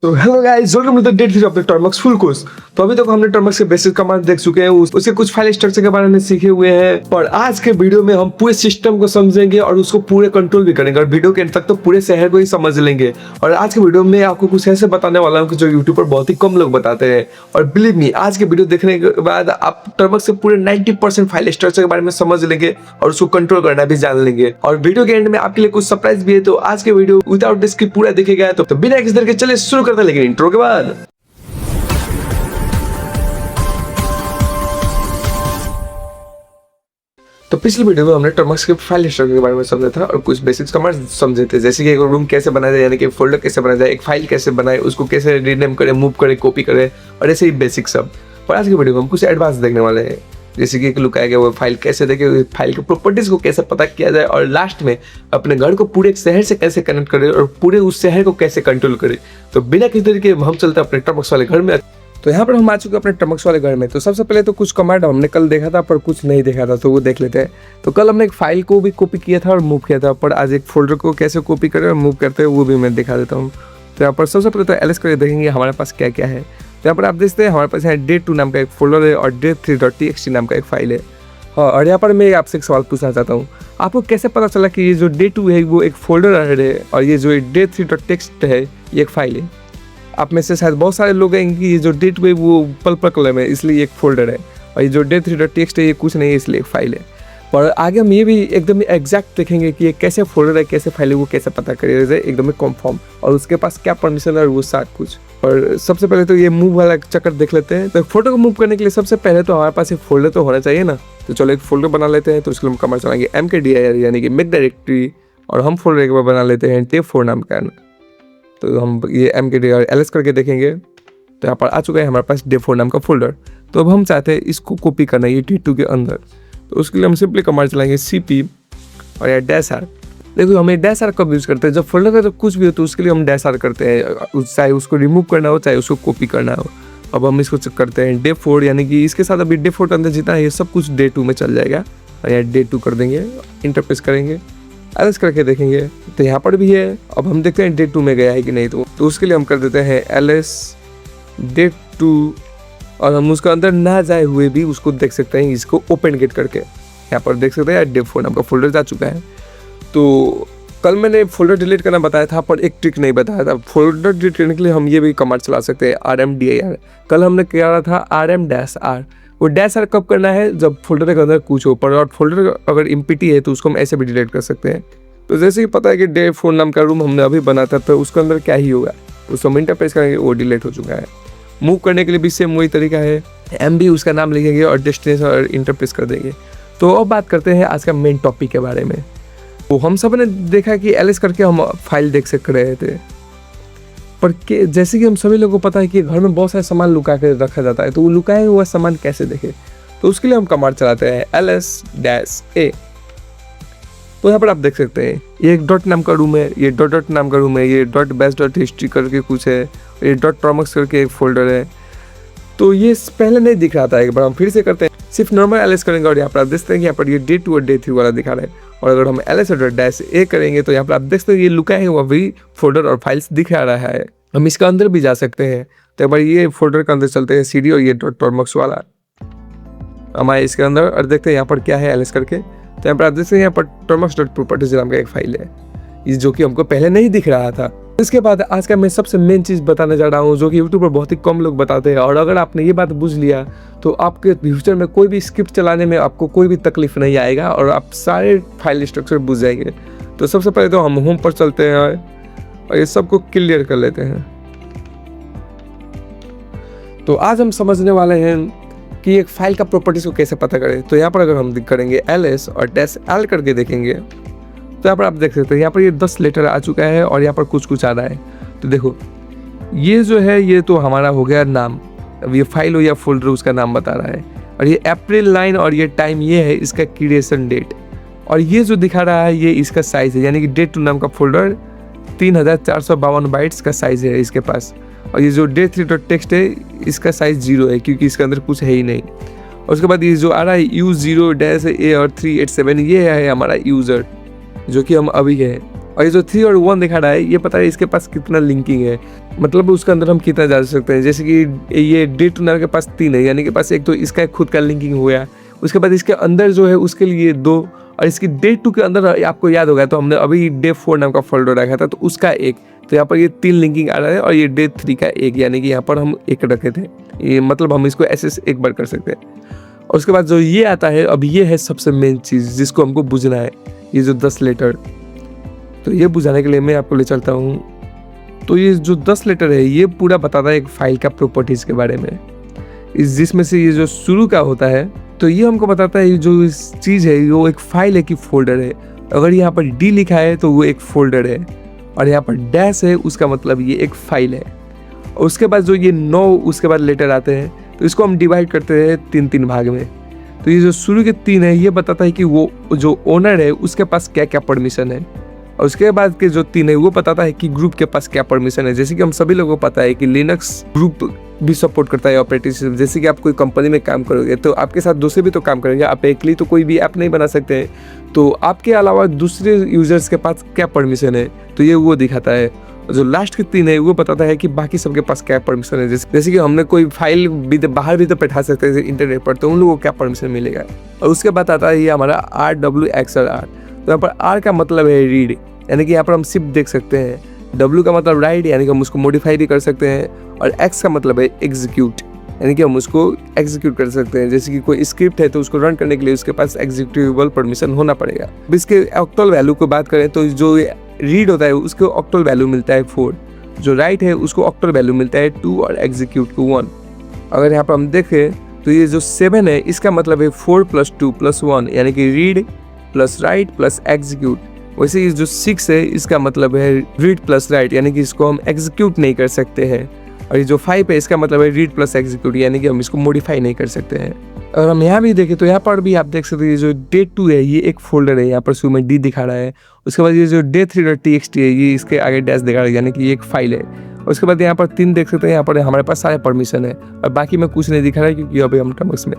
तो hello guys, welcome to the day 3 of the Termux full course. तो अभी तक हमने टर्मक्स के बेसिक कमांड देख चुके हैं, उसके कुछ फाइल स्ट्रक्चर के बारे में सीखे हुए हैं और आज के वीडियो में हम पूरे सिस्टम को समझेंगे और उसको पूरे कंट्रोल भी करेंगे और वीडियो के एंड तक तो पूरे शहर को ही समझ लेंगे। और आज के वीडियो में आपको कुछ ऐसे बताने वाला हूँ कि जो यूट्यूब पर बहुत ही कम लोग बताते हैं। और बिलीव मी, आज के वीडियो देखने के बाद आप टर्मक्स के पूरे 90% फाइल स्ट्रक्चर के बारे में समझ लेंगे और उसको कंट्रोल करना भी जान लेंगे। और वीडियो के एंड में आपके लिए कुछ सरप्राइज भी है, तो आज के वीडियो विदाउट स्किप पूरा देखेगा। तो बिना किसी तरह के चले शुरू करते हैं, लेकिन इंट्रो के बाद। तो पिछली वीडियो में हमने टर्मक्स के फाइल स्ट्रक्चर के बारे में समझा था और कुछ बेसिक्स कमांड समझे थे, जैसे कि एक रूम कैसे बनाया जाए, यानी कि फोल्डर कैसे बनाया जाए, एक फाइल कैसे बनाए, उसको कैसे रीनेम करे, मूव करे, कॉपी करे और ऐसे ही बेसिक सब। और आज की वीडियो में हम कुछ एडवांस देखने वाले हैं, जैसे कि एक लुक आएगा वो फाइल कैसे देखे, फाइल के प्रॉपर्टीज को कैसे पता किया जाए और लास्ट में अपने घर को पूरे एक शहर से कैसे कनेक्ट करे और पूरे उस शहर को कैसे कंट्रोल करे। तो बिना किसी तरीके हम चलते अपने टर्मक्स वाले घर में। तो यहाँ पर हम आ चुके हैं अपने टर्मक्स वाले घर में। तो सबसे पहले तो कुछ कमांड हमने कल देखा था पर कुछ नहीं देखा था, तो वो देख लेते हैं। तो कल हमने एक फाइल को भी कॉपी किया था और मूव किया था, पर आज एक फोल्डर को कैसे कॉपी करें और मूव करते हैं वो भी मैं दिखा देता हूँ। तो यहाँ पर सबसे पहले तो एलएस करके देखेंगे हमारे पास क्या क्या है। तो यहाँ पर आप देखते हैं हमारे पास यहाँ day2 नाम का एक फोल्डर है और day3.txt नाम का एक फाइल है। और यहाँ पर मैं आपसे एक सवाल पूछना चाहता हूँ, आपको कैसे पता चला कि ये जो day2 है वो एक फोल्डर है और ये जो day3.txt है ये एक फाइल है? आप में से शायद बहुत सारे लोग हैं कि ये जो day2 है वो पर्पल कलर में इसलिए एक फोल्डर है और ये जो day3.txt है ये कुछ नहीं है इसलिए एक फाइल है। और आगे हम ये भी एकदम एग्जैक्ट देखेंगे कि ये कैसे फोल्डर है, कैसे फाइल है, वो कैसे पता करेगा एकदम कॉन्फर्म और उसके पास क्या परमिशन है और वो साथ कुछ। और सबसे पहले तो ये मूव वाला चक्कर देख लेते हैं। तो फोटो को मूव करने के लिए सबसे पहले तो हमारे पास एक फोल्डर तो होना चाहिए ना। तो चलो एक फोल्डर बना लेते हैं। तो उसके लिए हम कमांड चलाएंगे mkdir यानी कि मेक डायरेक्टरी और हम फोल्डर एक बार बना लेते हैं day4 नाम का। तो हम ये mkdir ls करके देखेंगे तो यहाँ पर आ चुका है हमारे पास day4 नाम का फोल्डर। तो अब हम चाहते हैं इसको कॉपी करना है ये day2 के अंदर। तो उसके लिए हम सिंपली कमांड चलाएंगे cp और या -r। देखो हमें -r कब यूज़ करते हैं, जब फोल्डर का जब कुछ भी हो तो उसके लिए हम -r करते हैं, चाहे उसको रिमूव करना हो चाहे उसको कॉपी करना हो। अब हम इसको चेक करते हैं day4 यानी कि इसके साथ अभी day4 के अंदर जितना है ये सब कुछ day2 में चल जाएगा। और यहाँ day2 कर देंगे, इंटरप्रेस करेंगे, एलएस करके देखेंगे तो यहाँ पर भी है। अब हम देखते हैं day2 में गया है कि नहीं। तो उसके लिए हम कर देते हैं ls day2 और हम उसके अंदर ना जाए हुए भी उसको देख सकते हैं, इसको ओपन गेट करके यहाँ पर देख सकते हैं day4 नाम का फोल्डर जा चुका है। तो कल मैंने फोल्डर डिलीट करना बताया था पर एक ट्रिक नहीं बताया था। फोल्डर डिलीट करने के लिए हम ये भी कमांड चला सकते हैं rmdir। कल हमने किया था rm-r। वो -r कब करना है, जब फोल्डर के अंदर कुछ हो, पर फोल्डर अगर इम्पिटी है तो उसको हम ऐसे भी डिलीट कर सकते हैं। तो जैसे कि पता है कि day4 नाम का रूम हमने अभी बना था तो उसके अंदर क्या ही होगा, उसको हम इंटरप्रेस करेंगे वो डिलीट हो चुका है। मूव करने के लिए भी सेम वही तरीका है, MB उसका नाम लिखेंगे और डेस्टिनेशन और इंटरप्रेस कर देंगे। तो अब बात करते हैं आज का मेन टॉपिक के बारे में। तो हम सब ने देखा कि एलएस करके हम फाइल देख सक रहे थे, पर जैसे कि हम सभी लोगों को पता है कि घर में बहुत सारे सामान लुका कर रखा जाता है, तो वो लुकाया हुआ सामान कैसे देखे। तो उसके लिए हम कमांड चलाते हैं ls-a। तो यहाँ पर आप देख सकते हैं ये एक डॉट नाम का रूम है, ये डॉट नाम का रूम है, ये .base.history करके कुछ है, ये .tromux करके एक फोल्डर है। तो ये पहले नहीं दिख रहा था, एक बार हम फिर से करते हैं, सिर्फ नॉर्मल एलएस करेंगे और यहाँ पर आप देखते हैं कि यहाँ पर ये day2 और day3 वाला दिखा रहा है। और अगर हम ls-a करेंगे तो यहाँ पर आप देखते हैं ये लुका है हुआ भी फोल्डर और फाइल्स दिखा रहा है। हम इसके अंदर भी जा सकते हैं। तो एक बार ये फोल्डर के अंदर चलते हैं cd और ये .tromux वाला हमारे इसके अंदर और देखते हैं यहाँ पर क्या है एलएस करके। तो यहाँ पर आप देखते हैं यहाँ पर tromux.properties नाम का एक फाइल है, ये जो कि हमको पहले नहीं दिख रहा था। इसके बाद आज का मैं सबसे मेन चीज़ बताने जा रहा हूँ जो कि यूट्यूब पर बहुत ही कम लोग बताते हैं। और अगर आपने ये बात बुझ लिया तो आपके फ्यूचर में कोई भी स्क्रिप्ट चलाने में आपको कोई भी तकलीफ नहीं आएगा और आप सारे फाइल स्ट्रक्चर बुझ जाएंगे। तो सबसे पहले तो हम होम पर चलते हैं और ये सबको क्लियर कर लेते हैं। तो आज हम समझने वाले हैं कि एक फाइल का प्रॉपर्टीज को कैसे पता करें। तो यहाँ पर अगर हम करेंगे ls और -l करके देखेंगे तो यहाँ पर आप देख सकते हैं यहाँ पर ये 10 लेटर आ चुका है और यहाँ पर कुछ आ रहा है। तो देखो ये जो है ये तो हमारा हो गया नाम, अब ये फाइल हो या फोल्डर उसका नाम बता रहा है। और ये अप्रैल 9 और ये टाइम ये है इसका क्रिएशन डेट। और ये जो दिखा रहा है ये इसका साइज है, यानी कि day2 नाम का फोल्डर 3452 बाइट्स का साइज है इसके पास। और ये जो day3.txt है इसका साइज 0 है क्योंकि इसके अंदर कुछ है ही नहीं। और उसके बाद ये जो आ रहा है u0-a और 387 ये है हमारा यूज़र जो कि हम अभी है। और ये जो 3 और 1 दिखा रहा है ये पता है इसके पास कितना लिंकिंग है, मतलब उसके अंदर हम कितना जा सकते हैं। जैसे कि ये डे टू के पास 3 है, यानी कि पास एक तो इसका खुद का लिंकिंग हो गया, उसके बाद इसके अंदर जो है उसके लिए 2, और इसकी डे 2 के अंदर आपको याद होगा तो हमने अभी डे 4 नाम का फोल्डर रखा था तो उसका 1, तो यहाँ पर ये 3 लिंकिंग आ रहा है, और ये डे 3 का 1, यानी कि यहाँ पर हम 1 रखे थे, ये मतलब हम इसको ऐसे एक बार कर सकते हैं। और उसके बाद जो ये आता है, अब ये है सबसे मेन चीज़ जिसको हमको बुझना है, ये जो 10 लेटर। तो ये बुझाने के लिए मैं आपको ले चलता हूँ। तो ये जो 10 लेटर है ये पूरा बताता है एक फाइल का प्रॉपर्टीज़ के बारे में, जिसमें से ये जो शुरू का होता है तो ये हमको बताता है जो इस चीज़ है वो एक फाइल है कि फोल्डर है। अगर यहाँ पर डी लिखा है तो वो एक फोल्डर है, और यहाँ पर डैश है उसका मतलब ये एक फाइल है। और उसके बाद जो ये 9 उसके बाद लेटर आते हैं तो इसको हम डिवाइड करते हैं 3-3 भाग में। तो ये जो शुरू के 3 है ये बताता है कि वो जो ओनर है उसके पास क्या क्या परमिशन है, और उसके बाद के जो 3 है वो बताता है कि ग्रुप के पास क्या परमिशन है। जैसे कि हम सभी लोगों को पता है कि लिनक्स ग्रुप भी सपोर्ट करता है ऑपरेटिंग सिस्टम। जैसे कि आप कोई कंपनी में काम करोगे तो आपके साथ दूसरे भी तो काम करेंगे, आप अकेले तो कोई भी ऐप नहीं बना सकते, तो आपके अलावा दूसरे यूजर्स के पास क्या परमिशन है तो ये वो दिखाता है। जो लास्ट के 3 है वो बताता है कि बाकी सबके पास क्या परमिशन है। जैसे कि हमने कोई फाइल भी बाहर भी तो बैठा सकते हैं इंटरनेट पर, तो उन लोगों को क्या परमिशन मिलेगा। और उसके बाद आता है ये हमारा RWXR। तो यहाँ पर R का मतलब है रीड, यानी कि यहाँ पर हम सिर्फ देख सकते हैं। W का मतलब राइट, यानी कि हम उसको मॉडिफाई भी कर सकते हैं, और X का मतलब है एग्जीक्यूट, यानी कि हम उसको एग्जीक्यूट कर सकते हैं। जैसे कि कोई स्क्रिप्ट है तो उसको रन करने के लिए उसके पास एग्जीक्यूटेबल परमिशन होना पड़ेगा। अब इसके ऑक्टल वैल्यू को बात करें तो जो रीड होता है उसको ऑक्टल वैल्यू मिलता है 4, जो राइट है उसको ऑक्टल वैल्यू मिलता है 2, और एग्जीक्यूट को 1। अगर यहाँ पर हम देखें तो ये जो 7 है इसका मतलब है 4 + 2 + 1, यानी कि read plus right plus execute. वैसे ये जो 6 है इसका मतलब है रीड प्लस राइट, यानी कि इसको हम एग्जीक्यूट नहीं कर सकते हैं। और ये जो 5 है इसका मतलब है रीड प्लस एग्जीक्यूट, यानी कि हम इसको मॉडिफाई नहीं कर सकते हैं। अगर हम यहाँ भी देखें तो यहाँ पर भी आप देख सकते हैं जो डे 2 है ये एक फोल्डर है, यहाँ पर शुरू में डी दिखा रहा है। उसके बाद ये जो डे 3.txt है ये इसके आगे डैश दिखा रहा है, यानी कि ये एक फाइल है। उसके बाद यहाँ पर 3 देख सकते हैं, यहाँ पर हमारे पास सारे परमिशन है, और बाकी में कुछ नहीं दिखा रहा है क्योंकि अभी हम टर्म्स में।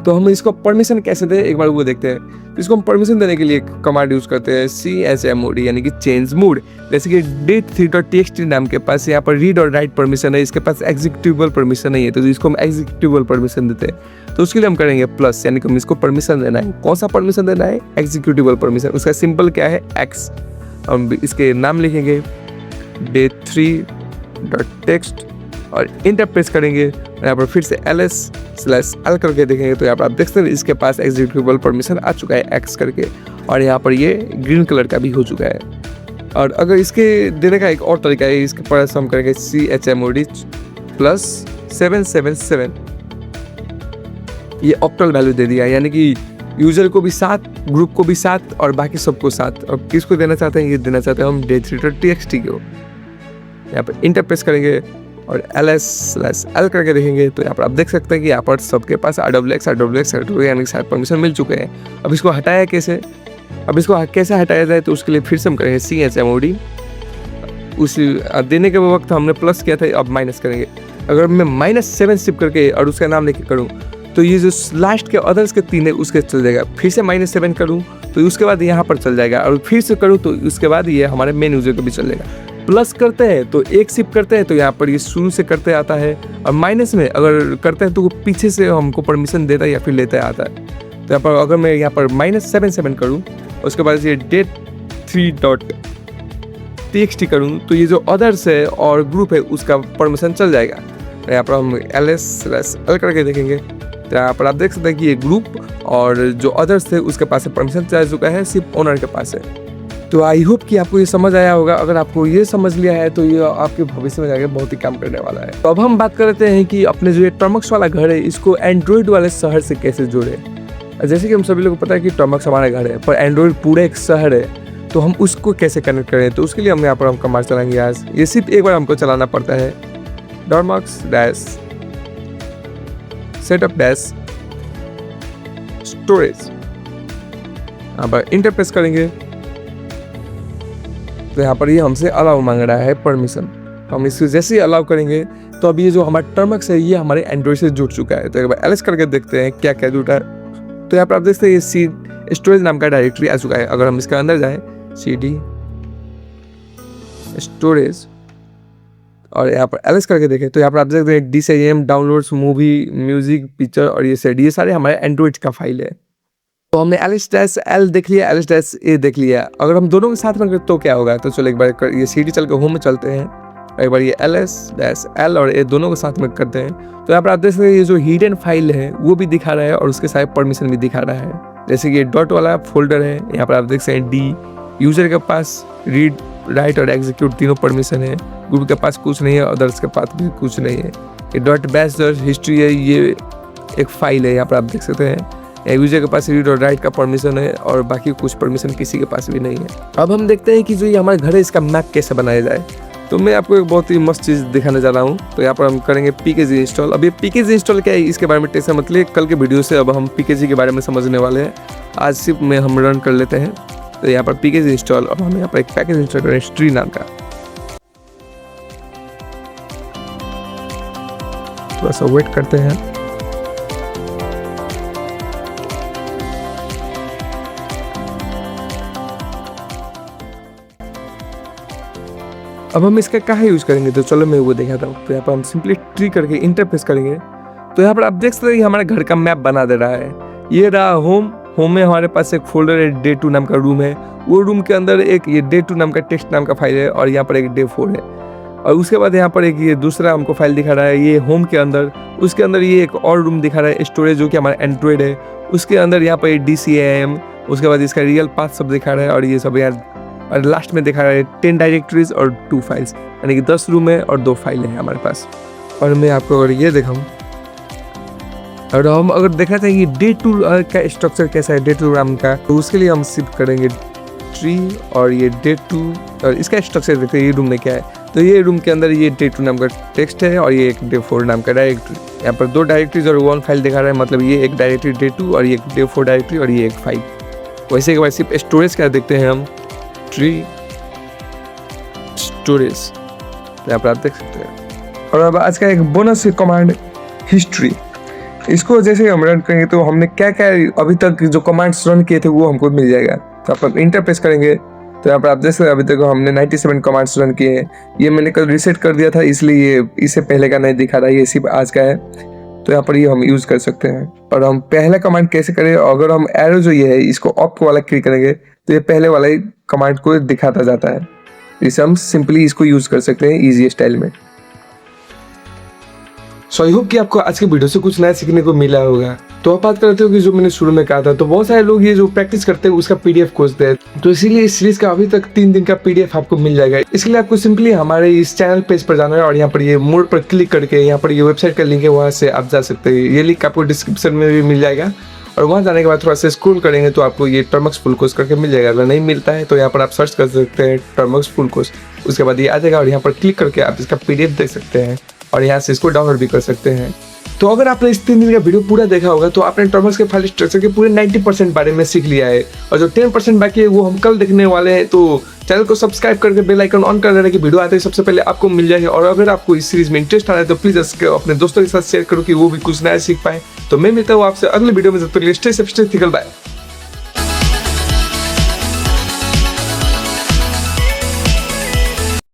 तो हम इसको परमिशन कैसे दें एक बार वो देखते हैं। इसको हम परमिशन देने के लिए कमांड यूज़ करते हैं CHMOD, यानी कि चेंज मोड। जैसे कि date3.txt नाम के पास यहाँ पर रीड और राइट परमिशन है, इसके पास एग्जीक्यूटेबल परमिशन नहीं है, तो इसको हम एग्जीक्यूटेबल परमिशन देते हैं। तो उसके लिए हम करेंगे प्लस, यानी कि हम इसको परमिशन देना है। कौन सा परमिशन देना है? Executable permission. उसका सिंपल क्या है? X। हम इसके नाम लिखेंगे day3.text और इंटर प्रेस करेंगे। यहाँ पर फिर से ls/l करके देखेंगे तो यहाँ पर आप देख सकते हैं इसके पास एग्जीक्यूटेबल परमिशन आ चुका है X करके, और यहाँ पर ये ग्रीन कलर का भी हो चुका है। और अगर इसके देने का एक और तरीका है, इसके पास हम करेंगे CHMOD +777। ये ऑक्टल वैल्यू दे दिया, यानी कि यूजर को भी 7, ग्रुप को भी 7 और बाकी सबको 7। अब किसको देना चाहते हैं? ये देना चाहते हैं हम day3.txt को। यहाँ पर इंटर प्रेस करेंगे और ls/l करके देखेंगे तो यहाँ पर आप देख सकते हैं कि यहाँ पर सबके पास RWX यानी सारे परमिशन मिल चुके हैं। अब इसको हटाया कैसे? अब इसको कैसे हटाया जाए तो उसके लिए फिर से हम करेंगे CHMOD। उस देने के वक्त हमने प्लस किया था, अब माइनस करेंगे। अगर मैं -7 शिफ्ट करके और उसका नाम लेके करूँ तो ये जो लास्ट के अदर्स के 3 है उसके चल जाएगा। फिर से -7 करूँ तो उसके बाद यहाँ पर चल जाएगा, और फिर से करूँ तो उसके बाद ये हमारे मेन यूजर को भी चल जाएगा। प्लस करते हैं तो एक शिफ्ट करते हैं तो यहाँ पर ये शुरू से करते आता है, और माइनस में अगर करते हैं तो वो पीछे से हमको परमिशन देता है या फिर लेता आता है। तो यहाँ पर अगर मैं यहाँ पर -77 करूँ उसके बाद ये date3.txt करूँ तो ये जो अदर्स है और ग्रुप है उसका परमिशन चल जाएगा। तो यहाँ पर हम ls/l करके देखेंगे तो यहाँ पर आप देख सकते हैं कि ये ग्रुप और जो अदर्स थे उसके पास परमिशन चल चुका है, सिर्फ ओनर के पास है। तो आई होप कि आपको ये समझ आया होगा। अगर आपको ये समझ लिया है तो ये आपके भविष्य में जाकर बहुत ही काम करने वाला है। तो अब हम बात करते हैं कि अपने जो ये टर्मक्स वाला घर है इसको एंड्रॉइड वाले शहर से कैसे जोड़े। जैसे कि हम सभी लोगों को पता है कि टर्मक्स हमारा घर है, पर एंड्रॉइड पूरा एक शहर है, तो हम उसको कैसे कनेक्ट करें। तो उसके लिए हम यहाँ पर हम कमांड चलाएंगे। आज ये सिर्फ एक बार हमको चलाना पड़ता है, -setup-storage। यहाँ पर इंटर प्रेस करेंगे तो यहाँ पर ये हमसे अलाउ मांग रहा है परमिशन। हम इसको जैसे ही अलाउ करेंगे तो अभी ये जो हमारा टर्मक्स है ये हमारे एंड्रॉइड से जुड़ चुका है। तो एक बार एलएस करके देखते हैं क्या क्या जुड़ा है। तो यहाँ पर आप देखते हैं ये सी स्टोरेज नाम का डायरेक्टरी आ चुका है। अगर हम इसके अंदर जाएँ CD स्टोरेज और यहाँ पर एलएस करके देखें तो यहाँ पर आप देख सकते हैं DCIM downloads, movie, music, picture और ये सेट, ये सारे हमारे एंड्रॉइड का फाइल है। तो हमने ls-l देख लिया, ls-a देख लिया। अगर हम दोनों के साथ में तो क्या होगा, तो चलो एक बार ये CD चल के होम में चलते हैं, एक बार ये ls-l और a दोनों को साथ में करते हैं। तो यहाँ पर आप देख सकते हैं ये जो हिडन फाइल है वो भी दिखा रहा है और उसके साथ परमिशन भी दिखा रहा है। जैसे कि ये डॉट वाला फोल्डर है, यहाँ पर आप देख सकते हैं D, यूजर के पास रीड, राइट और एग्जीक्यूट तीनों परमिशन है, ग्रुप के पास कुछ नहीं है, अदर्स के पास भी कुछ नहीं है। ये डॉट बैश हिस्ट्री है, ये एक फाइल है, यहाँ पर आप देख सकते हैं यूजर के पास रीड और राइट का परमिशन है और बाकी कुछ परमिशन किसी के पास भी नहीं है। अब हम देखते हैं कि जो ये हमारे घर है इसका मैप कैसे बनाया जाए। तो मैं आपको एक बहुत ही मस्त चीज़ दिखाने जा रहा हूँ। तो यहाँ पर हम करेंगे PKG इंस्टॉल। अब ये PKG इंस्टॉल क्या है इसके बारे में टेंशन मत लिए, कल के वीडियो से अब हम PKG के बारे में समझने वाले हैं। आज सिर्फ में हम रन कर लेते हैं। तो यहाँ पर PKG इंस्टॉल, अब हम यहाँ पर एक पैकेज इंस्टॉल करें ट्री नाम का। थोड़ा सा वेट करते हैं। अब हम इसका कहाँ यूज़ करेंगे, तो चलो मैं वो दिखाता हूँ। तो यहाँ पर हम सिंपली ट्री करके इंटरफेस करेंगे। तो यहाँ पर आप देख सकते हैं हमारे घर का मैप बना दे रहा है। ये रहा होम में हमारे पास एक फोल्डर है, डे 2 नाम का रूम है। वो रूम के अंदर एक ये डे 2 नाम का टेक्स्ट नाम का फाइल है और यहाँ पर एक डे 4 है। और उसके बाद यहाँ पर एक ये दूसरा हमको फाइल दिखा रहा है ये होम के अंदर। उसके अंदर ये एक और रूम दिखा रहा है स्टोरेज, जो कि हमारा एंड्रॉइड है। उसके अंदर यहाँ पर DCIM, उसके बाद इसका रियल पाथ सब दिखा रहा है और ये सब यहाँ, और लास्ट में दिखा रहा है 10 डायरेक्टरीज और 2 फाइल्स, यानी कि 10 रूम है और 2 फाइल है हमारे पास। और मैं आपको अगर ये दिखाऊं, और हम अगर देखना चाहिए डे 2 का स्ट्रक्चर कैसा है डे 2 राम का, तो उसके लिए हम शिफ्ट करेंगे ट्री और ये डे 2 और इसका स्ट्रक्चर देखते हैं ये रूम में क्या है। तो ये रूम के अंदर ये डे 2 नाम का टेक्स्ट है और ये एक डे 4 नाम का डायरेक्टरी। यहाँ पर 2 डायरेक्टरीज और 1 फाइल दिखा रहा है, मतलब ये एक डायरेक्टरी डे 2 और ये एक डे 4 डायरेक्टरी और ये एक फाइल। वैसे के बाद सिर्फ स्टोरेज क्या देखते हैं हम, ट्री स्टोरेज, यहाँ पर आप देख सकते हैं। और अब आज का एक बोनस कमांड हिस्ट्री, इसको जैसे हम रन करेंगे तो हमने क्या क्या अभी तक जो कमांड्स रन किए थे वो हमको मिल जाएगा। तो आप इंटरप्रेस करेंगे तो यहाँ पर आप देख सकते हैं अभी तक हमने 97 कमांड्स रन किए हैं। ये मैंने कल रीसेट कर दिया था इसलिए ये इससे पहले का नहीं दिखा रहा है, ये सिर्फ आज का है। तो यहाँ पर ये हम यूज़ कर सकते हैं। और हम पहला कमांड कैसे करें, अगर हम एरो जो ये है इसको ऑफ वाला क्लिक करेंगे तो ये पहले वाला ही कमांड को दिखाता जाता है। इसे हम सिंपली इसको यूज़ कर सकते हैं ईजी स्टाइल में। सो आई होप कि आपको आज की वीडियो से कुछ नया सीखने को मिला होगा। तो आप बात करते हो कि जो मैंने शुरू में कहा था, तो बहुत सारे लोग ये जो प्रैक्टिस करते हैं उसका PDF खोजते हैं। तो इसीलिए इस सीरीज का अभी तक 3 दिन का PDF आपको मिल जाएगा। इसलिए आपको सिंपली हमारे इस चैनल पेज पर जाना है और यहाँ पर ये मोर पर क्लिक करके यहाँ पर ये वेबसाइट का लिंक है, वहाँ से आप जा सकते हैं। ये लिंक आपको डिस्क्रिप्शन में भी मिल जाएगा। और वहाँ जाने के बाद थोड़ा सा स्क्रॉल करेंगे तो आपको ये टर्मक्स फुल कोर्स करके मिल जाएगा। अगर नहीं मिलता है तो यहाँ पर आप सर्च कर सकते हैं टर्मक्स फुल कोर्स, उसके बाद ये आ जाएगा और यहाँ पर क्लिक करके आप इसका PDF देख सकते हैं और यहाँ से इसको डाउनलोड भी कर सकते हैं। तो अगर आपने इस 3 दिन का वीडियो पूरा देखा होगा तो आपने टर्मक्स के फाइल स्ट्रक्चर के पूरे 90% बारे में सीख लिया है। और जो 10% बाकी है वो हम कल देखने वाले हैं। तो चैनल को सब्सक्राइब करके बेल आइकन ऑन कर देना कि वीडियो आते ही सबसे पहले आपको मिल जाएगा। और अगर आपको इस सीरीज में इंटरेस्ट आ रहा है तो प्लीज इसको अपने दोस्तों के साथ शेयर करो कि वो भी कुछ नया सीख पाए। तो मैं मिलता हूँ आपसे अगले वीडियो में, जब तक स्टे सेफ स्टे थिकल बाय।